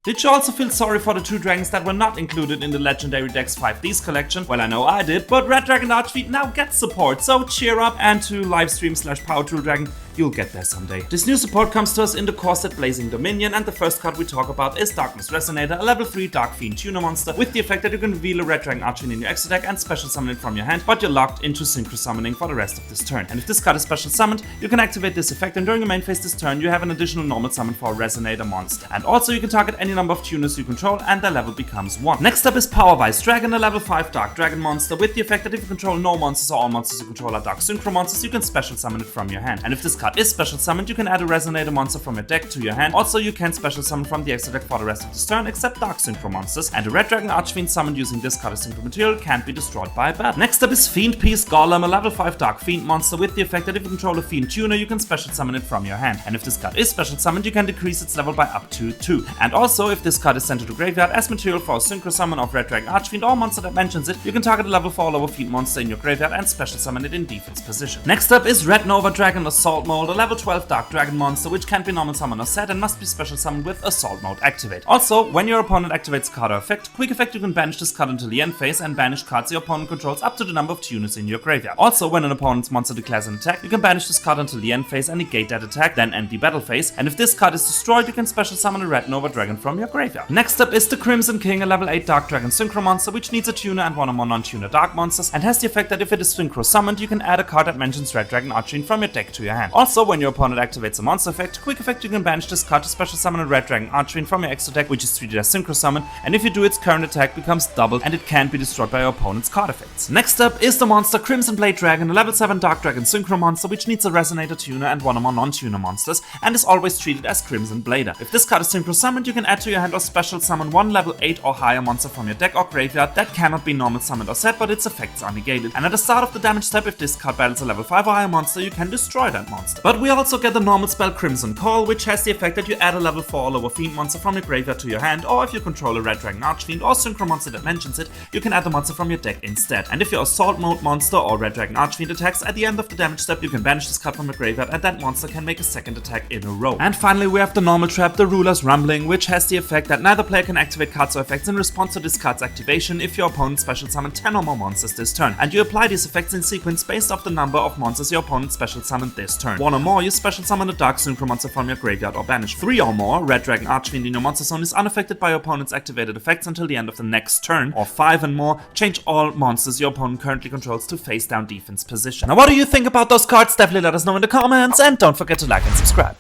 Did you also feel sorry for the 2 dragons that were not included in the Legendary Decks 5Ds collection? Well, I know I did, but Red Dragon Archfiend now gets support, so cheer up, and to livestream/PowerToolDragon, you'll get there someday. This new support comes to us in the core set Blazing Dominion, and the first card we talk about is Darkness Resonator, a level 3 Dark Fiend tuner monster with the effect that you can reveal a Red Dragon Archfiend in your extra deck and special summon it from your hand, but you're locked into synchro summoning for the rest of this turn. And if this card is special summoned, you can activate this effect, and during your main phase this turn, you have an additional normal summon for a Resonator monster. And also you can target any number of tuners you control, and their level becomes 1. Next up is Powerwise Dragon, a level 5 Dark Dragon monster with the effect that if you control no monsters or all monsters you control are Dark Synchro monsters, you can special summon it from your hand. And if this card is special summoned, you can add a Resonator monster from your deck to your hand. Also, you can special summon from the extra deck for the rest of this turn, except Dark Synchro monsters, and a Red Dragon Archfiend summoned using this card as synchro material can't be destroyed by a battle. Next up is Fiend Piece Golem, a level 5 Dark Fiend monster with the effect that if you control a Fiend tuner, you can special summon it from your hand. And if this card is special summoned, you can decrease its level by up to 2. And also, if this card is sent to the graveyard as material for a synchro summon of Red Dragon Archfiend or monster that mentions it, you can target a level 4 lower Fiend monster in your graveyard and special summon it in defense position. Next up is Red Nova Dragon Assault Mold, a level 12 Dark Dragon monster which can't be normal summon or set and must be special summoned with Assault Mode activate. Also, when your opponent activates a card or effect, quick effect, you can banish this card until the end phase and banish cards your opponent controls up to the number of tuners in your graveyard. Also, when an opponent's monster declares an attack, you can banish this card until the end phase and negate that attack, then end the battle phase. And if this card is destroyed, you can special summon a Red Nova Dragon from your graveyard. Next up is the Crimson King, a level 8 Dark Dragon Synchro monster which needs a tuner and 1 or more non-tuner dark monsters, and has the effect that if it is synchro summoned, you can add a card that mentions Red Dragon Archfiend from your deck to your hand. Also, when your opponent activates a monster effect, quick effect, you can banish this card to special summon a Red Dragon Archfiend from your extra deck, which is treated as synchro summon, and if you do, its current attack becomes doubled and it can't be destroyed by your opponent's card effects. Next up is the monster Crimson Blade Dragon, a level 7 Dark Dragon Synchro monster which needs a Resonator tuner and 1 or more non-tuner monsters, and is always treated as Crimson Blader. If this card is synchro summoned, you can add to your hand or special summon 1 level 8 or higher monster from your deck or graveyard that cannot be normal summoned or set, but its effects are negated. And at the start of the damage step, if this card battles a level 5 or higher monster, you can destroy that monster. But we also get the normal spell Crimson Call, which has the effect that you add a level 4 or lower Fiend monster from your graveyard to your hand, or if you control a Red Dragon Archfiend or synchro monster that mentions it, you can add the monster from your deck instead. And if your Assault Mode monster or Red Dragon Archfiend attacks at the end of the damage step, you can banish this card from your graveyard and that monster can make a second attack in a row. And finally, we have the normal trap, the Ruler's Rumbling, which has the effect that neither player can activate cards or effects in response to this card's activation if your opponent special summon 10 or more monsters this turn. And you apply these effects in sequence based off the number of monsters your opponent special summoned this turn. 1 or more, you special summon a Dark Synchro monster from your graveyard or banish. 3 or more, Red Dragon Archfiend in your monster zone is unaffected by your opponent's activated effects until the end of the next turn. Or 5 and more, change all monsters your opponent currently controls to face down defense position. Now what do you think about those cards? Definitely let us know in the comments, and don't forget to like and subscribe.